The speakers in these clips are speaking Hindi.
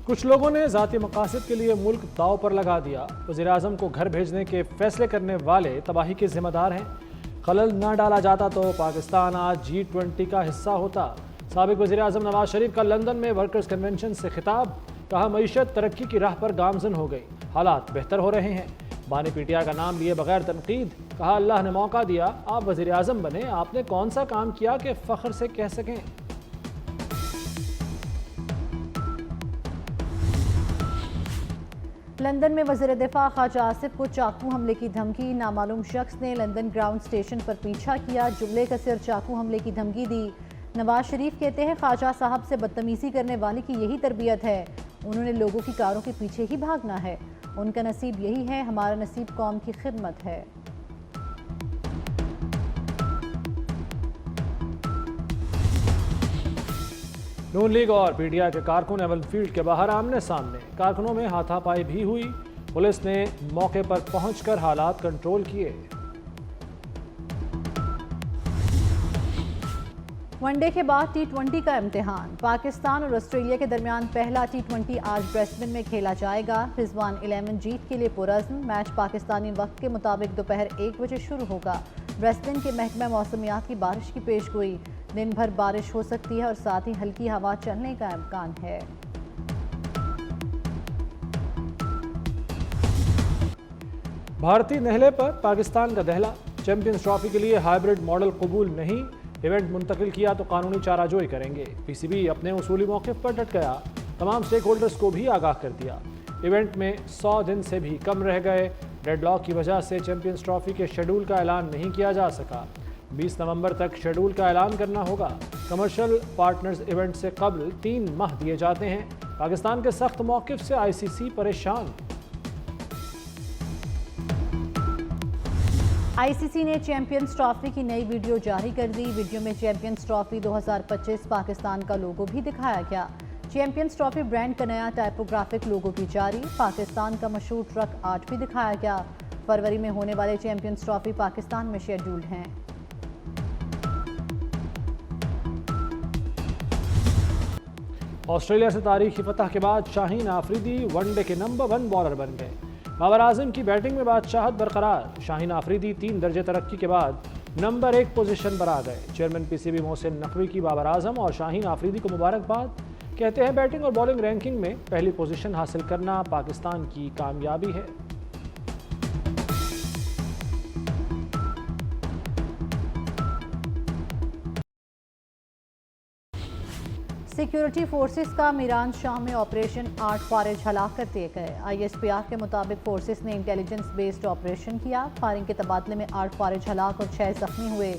कुछ लोगों ने ज़ाती मकासद के लिए मुल्क दाव पर लगा दिया। वज़ीर-ए-आज़म को घर भेजने के फैसले करने वाले तबाही के जिम्मेदार हैं। खलल न डाला जाता तो पाकिस्तान आज G20 का हिस्सा होता। साबिक वज़ीर-ए-आज़म नवाज शरीफ का लंदन में वर्कर्स कन्वेंशन से खिताब। कहा मईशत तरक्की की राह पर गामजन हो गई, हालात बेहतर हो रहे हैं। बानी पीटिया का नाम लिए बगैर तनकीद। कहा अल्लाह ने मौका दिया, आप वज़ीर-ए-आज़म बने, आपने कौन सा काम किया कि फ़ख्र से कह सकें। लंदन में वज़ीर दिफा ख्वाजा आसिफ को चाकू हमले की धमकी। नामालूम शख्स ने लंदन ग्राउंड स्टेशन पर पीछा किया, जुमले कसर चाकू हमले की धमकी दी। नवाज शरीफ कहते हैं ख्वाजा साहब से बदतमीजी करने वाले की यही तरबियत है, उन्होंने लोगों की कारों के पीछे ही भागना है। उनका नसीब यही है, हमारा नसीब कौम की खिदमत है। नून लीग और पीटीआई के कारकुन एवन फील्ड के बाहर आमने सामने। कारकुनों में हाथापाई भी हुई, पुलिस ने मौके पर पहुंचकर हालात कंट्रोल किए। वनडे के बाद T20 का इम्तिहान। पाकिस्तान और ऑस्ट्रेलिया के दरमियान पहला T20 आज ब्रिस्बेन में खेला जाएगा। रिजवान 11 जीत के लिए पुरअज़्म। मैच पाकिस्तानी वक्त के मुताबिक दोपहर 1 बजे शुरू होगा। ब्रिस्बेन के महकमा मौसमियात की बारिश की पेशगोई, दिन भर बारिश हो सकती है और साथ ही हल्की हवा चलने का इम्कान है। भारतीय नहले पर पाकिस्तान का दहला। चैंपियंस ट्रॉफी के लिए हाइब्रिड मॉडल कबूल नहीं, इवेंट मुंतकिल किया तो कानूनी चाराजोई करेंगे। पीसीबी अपने उसूली मौक़िफ़ पर डट गया, तमाम स्टेक होल्डर्स को भी आगाह कर दिया। इवेंट में 100 दिन से भी कम रह गए। डेडलॉक की वजह से चैंपियंस ट्रॉफी के शेड्यूल का ऐलान नहीं किया जा सका। 20 नवंबर तक शेड्यूल का ऐलान करना होगा। कमर्शियल पार्टनर्स इवेंट से कबल 3 माह दिए जाते हैं। पाकिस्तान के सख्त मौक़िफ़ से आईसीसी परेशान। आईसीसी ने चैंपियंस ट्रॉफी की नई वीडियो जारी कर दी। वीडियो में चैंपियंस ट्रॉफी 2025 पाकिस्तान का लोगो भी दिखाया गया। चैंपियंस ट्रॉफी ब्रांड का नया टाइपोग्राफिक लोगो भी जारी। पाकिस्तान का मशहूर ट्रक आज भी दिखाया गया। फरवरी में होने वाले चैंपियंस ट्रॉफी पाकिस्तान में शेड्यूल्ड हैं। ऑस्ट्रेलिया से तारीखी फतह के बाद शाहीन आफरीदी वनडे के नंबर 1 बॉलर बन गए। बाबर आजम की बैटिंग में बादशाहत बरकरार। शाहीन आफरीदी 3 दर्जे तरक्की के बाद नंबर 1 पोजीशन पर आ गए। चेयरमैन पीसीबी मोहसिन नकवी की बाबर आजम और शाहीन आफरीदी को मुबारकबाद। कहते हैं बैटिंग और बॉलिंग रैंकिंग में पहली पोजीशन हासिल करना पाकिस्तान की कामयाबी है। सिक्योरिटी फोर्सेस का मीरान शाह में ऑपरेशन 8 फारिज हलाक कर दिए गए। ISPR के मुताबिक फोर्सेस ने इंटेलिजेंस बेस्ड ऑपरेशन किया। फायरिंग के तबादले में 8 फारिज हलाक और 6 जख्मी हुए।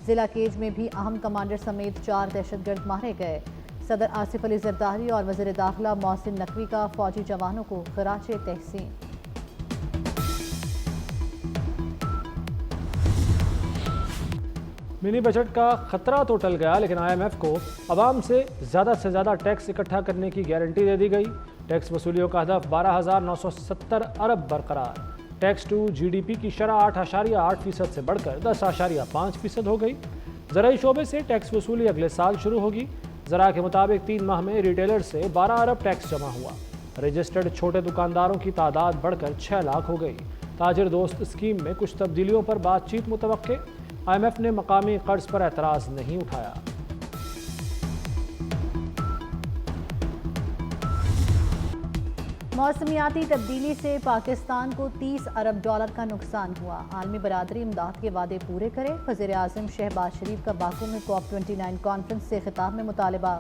जिला केज में भी अहम कमांडर समेत 4 दहशतगर्द मारे गए। सदर आसिफ अली जरदारी और वज़ीर दाखिला मोहसिन नकवी का फौजी जवानों को खराजे तहसीन। मिनी बजट का खतरा तो टल गया, लेकिन IMF को अवाम से ज़्यादा टैक्स इकट्ठा करने की गारंटी दे दी गई। टैक्स वसूलियों का हदफ 12,970 अरब बरकरार। टैक्स टू GDP की शरह 8.8% से बढ़कर 10.5% हो गई। ज़राई शोबे से टैक्स वसूली अगले साल शुरू होगी। ज़रा के मुताबिक 3 माह में रिटेलर से 12 अरब टैक्स जमा हुआ। रजिस्टर्ड छोटे दुकानदारों की तादाद बढ़कर 6 लाख हो गई। ताजिर दोस्त स्कीम में कुछ तब्दीलियों पर बातचीत मुतवक्के। IMF ने मकामी कर्ज पर एतराज़ नहीं उठाया। मौसमियाती तब्दीली से पाकिस्तान को 30 अरब डॉलर का नुकसान हुआ। आलमी बरादरी इमदाद के वादे पूरे करे। वज़ीर आज़म शहबाज शरीफ का बाकू में COP29 कॉन्फ्रेंस से खिताब में मुतालबा।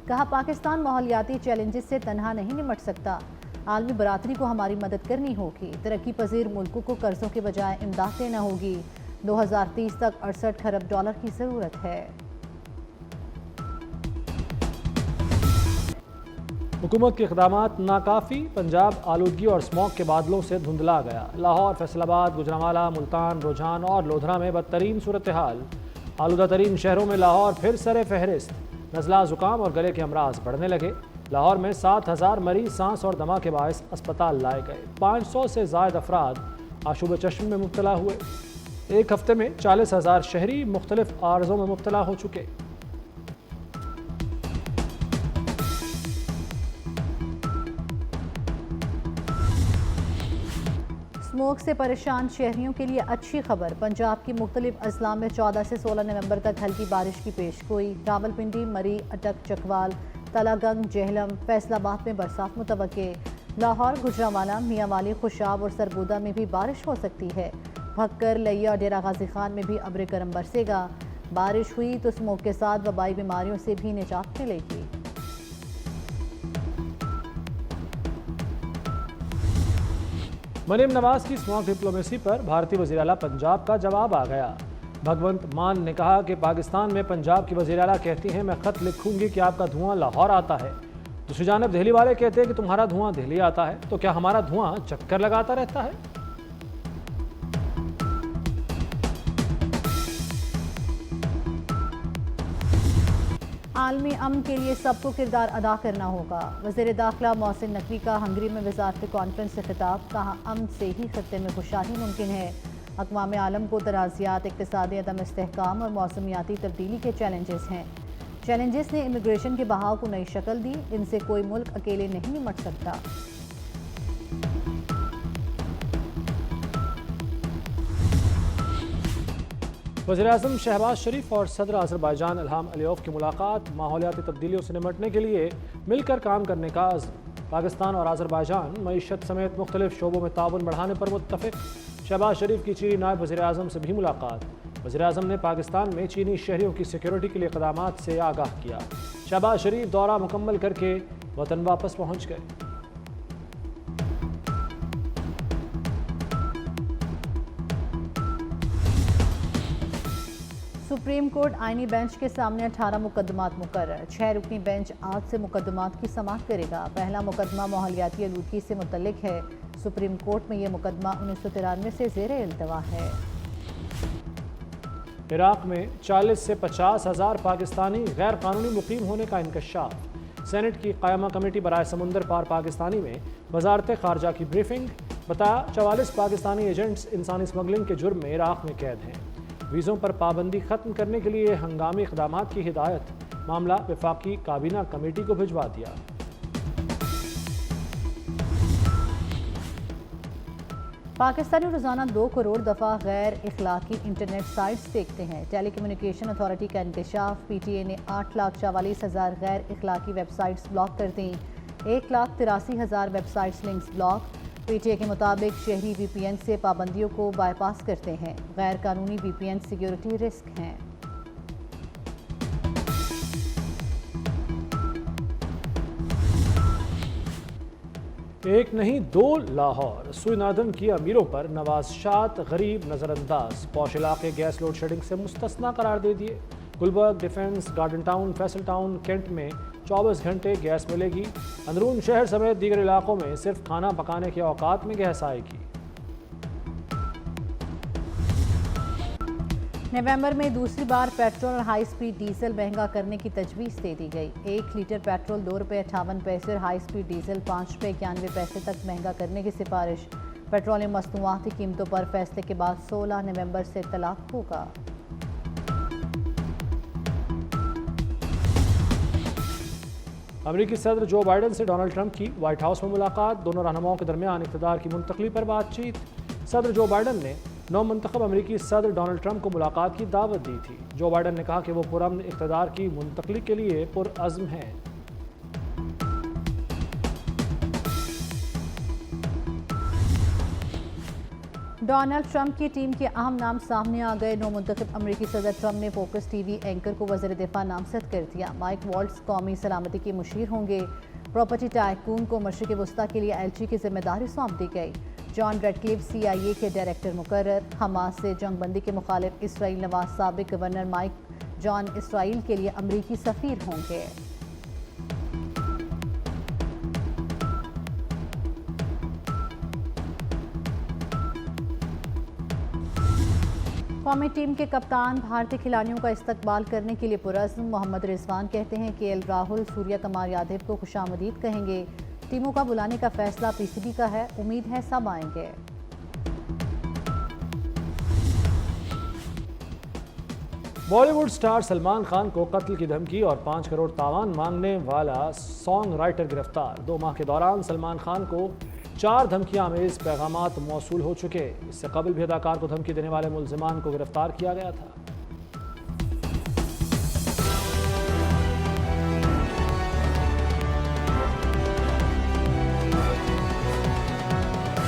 कहा पाकिस्तान माहौलियाती चैलेंजेस से तनहा नहीं निमट सकता, आलमी बरादरी को हमारी मदद करनी होगी। तरक्की पजीर मुल्कों को कर्जों के बजाय इमदाद देना होगी। 2030 तक 68 खरब डॉलर की ज़रूरत है। हुकूमत के इक़दामात नाकाफ़ी। पंजाब आलूदगी और स्मॉग के बादलों से धुंधला गया। लाहौर, फैसलाबाद, गुजरांवाला, मुल्तान, रुझान और लोधरा में बदतरीन सूरत हाल। आलूदा तरीन शहरों में लाहौर फिर सरे फहरिस्त। नज़ला, ज़ुकाम और गले के अमराज बढ़ने लगे। लाहौर में 7,000 मरीज सांस और दमा के बायस अस्पताल लाए गए। 500 से ज़ायद अफराद आशूब चश्म में मुब्तला हुए। एक हफ्ते में 40,000 शहरी मुख्तलिफ आर्ज़ों में मुब्तला हो चुके। स्मोक से परेशान शहरियों के लिए अच्छी खबर। पंजाब की मुख्तलिफ अजला में 14 से 16 नवंबर तक हल्की बारिश की पेशगोई। रावलपिंडी, मरी, अटक, चकवाल, तलागंग, जेहलम, फैसलाबाद में बरसात मुतवक्के। लाहौर, गुजरांवाला, मियांवाली, खुशाब और सरगोदा में भी बारिश हो सकती है। भक्कर, लिया और डेरा गाजी खान में भी अब्र करम बरसेगा। बारिश हुई तो स्मोक के साथ वबाई बीमारियों से भी निजात मिलेगी। मरीम नवाज की स्मॉक डिप्लोमेसी पर भारतीय वज़ीर आला पंजाब का जवाब आ गया। भगवंत मान ने कहा कि पाकिस्तान में पंजाब की वज़ीर आला कहती हैं मैं ख़त लिखूंगी कि आपका धुआं लाहौर आता है। दूसरी जानब दिल्ली वाले कहते हैं कि तुम्हारा धुआं दिल्ली आता है, तो क्या हमारा धुआं चक्कर लगाता रहता है? आलमी अमन के लिए सबको किरदार अदा करना होगा। वज़ीर दाखिला मोहसिन नकवी का हंगरी में वज़ारत कॉन्फ्रेंस से खिताब। कहा अमन से ही खत्ते में खुशहाली मुमकिन है। अक़वाम आलम को तनाज़ात, इक़्तिसादी अदम इस्तेहकाम और मौसमियाती तब्दीली के चैलेंजेस हैं। चैलेंजेस ने इमिग्रेशन के बहाव को नई शक्ल दी। इनसे कोई मुल्क अकेले नहीं निपट सकता। वज़ीर-ए-आज़म शहबाज शरीफ और सदर अज़रबैजान इल्हाम अलीयव की मुलाकात। माहौलियाती तब्दीलियों से निपटने के लिए मिलकर काम करने का अज़्म। पाकिस्तान और अज़रबैजान मईशत समेत मुख्तलिफ शोबों में ताउन बढ़ाने पर मुत्तफ़िक़। शहबाज शरीफ की चीनी नायब वज़ीर-ए-आज़म से भी मुलाकात। वज़ीर-ए-आज़म ने पाकिस्तान में चीनी शहरियों की सिक्योरिटी के लिए इक़दामात से आगाह किया। शहबाज शरीफ दौरा मुकम्मल करके वतन वापस पहुँच गए। सुप्रीम कोर्ट आईनी बेंच के सामने 18 मुकदमात मुकर्रर। 6 रुकनी बेंच आज से मुकदमात की समाअत करेगा। पहला मुकदमा माहौलियाती आलूदगी से मुतल्लिक है। सुप्रीम कोर्ट में यह मुकदमा 1993 से ज़ेरे इल्तवा है। इराक़ में 40 से 50 हज़ार पाकिस्तानी गैर कानूनी मुकीम होने का इंकशाफ। सेनेट की क़ायमा कमेटी बराए समुंदर पार पाकिस्तानी में वज़ारत ख़ारजा की ब्रीफिंग। बताया 44 पाकिस्तानी एजेंट्स इंसानी स्मगलिंग के जुर्म में इराक़ में कैद हैं। वीज़ों पर पाबंदी ख़त्म करने के लिए हंगामी इक़दामात की हिदायत। मामला वफाकी काबीना कमेटी को भिजवा दिया। पाकिस्तानी रोज़ाना 2 करोड़ दफ़ा गैर इखलाकी इंटरनेट साइट्स देखते हैं। टेलीकम्युनिकेशन अथॉरिटी का इंकशाफ। PTA ने 8,44,000 गैर इखलाकी वेबसाइट्स ब्लॉक कर दी। 1,83,000 वेबसाइट्स लिंक्स ब्लॉक। PTA के मुताबिक शहरी VPN से पाबंदियों को बाईपास करते हैं। गैर कानूनी VPN सिक्योरिटी रिस्क हैं। एक नहीं 2 लाहौर। सुइनादन की अमीरों पर नवाज़शात गरीब नज़रअंदाज। पौश इलाके गैस लोड शेडिंग से मुस्तस्ना करार दे दिए। Gulberg, Defence, Garden Town, Faisal Town, Cantt में 24 घंटे गैस मिलेगी। अंदरून शहर समेत दीगर इलाकों में सिर्फ खाना पकाने के औकात में गैस आएगी। नवंबर में दूसरी बार पेट्रोल और हाई स्पीड डीजल महंगा करने की तजवीज़ दे दी गई। 1 लीटर पेट्रोल ₹2.58 और हाई स्पीड डीजल ₹5.91 तक महंगा करने की सिफारिश। पेट्रोलियम मसनूआत की कीमतों पर फैसले के बाद 16 नवंबर से तलाक होगा। अमेरिकी सदर जो बाइडन से डोनाल्ड ट्रंप की व्हाइट हाउस में मुलाकात। दोनों रहनुमाओं के दरमियान इक़्तिदार की मुंतकली पर बातचीत। सदर जो बाइडन ने नौमुंतखब अमेरिकी सदर डोनाल्ड ट्रंप को मुलाकात की दावत दी थी। जो बाइडन ने कहा कि वो पुरअमन इक़्तिदार की मुंतकली के लिए पुरअज़्म हैं। डोनाल्ड ट्रंप की टीम के अहम नाम सामने आ गए। नौमुंतखब अमेरिकी सदर ट्रंप ने फोकस TV एंकर को वज़ीर दिफा नामज़द कर दिया। माइक वॉल्ट्स कौमी सलामती के मुशीर होंगे। प्रॉपर्टी टाइकून को मशरिक़ वस्ता के लिए LG की जिम्मेदारी सौंप दी गई। जॉन रेडक्लिफ CIA के डायरेक्टर मुकर्रर। हमास से जंगबंदी के मुखालिफ इसराइल नवाज साबिक गवर्नर माइक जॉन इसराइल के लिए अमरीकी सफ़ीर होंगे। कौमी टीम के कप्तान भारतीय खिलाड़ियों का इस्तकबाल करने के लिए पुरअज़्म। मोहम्मद रिजवान कहते हैं कि KL राहुल सूर्या कुमार यादव को खुशामदीद कहेंगे। टीमों का बुलाने का फैसला PCB का है। उम्मीद है सब आएंगे। बॉलीवुड स्टार सलमान खान को कत्ल की धमकी और 5 करोड़ तावान मांगने वाला सॉन्ग राइटर गिरफ्तार। 2 माह के दौरान सलमान खान को 4 धमकियां आमेज पैगामात मौसूल हो चुके। इससे कबल भी अदाकार को धमकी देने वाले मुल्जिमान को गिरफ्तार किया गया था।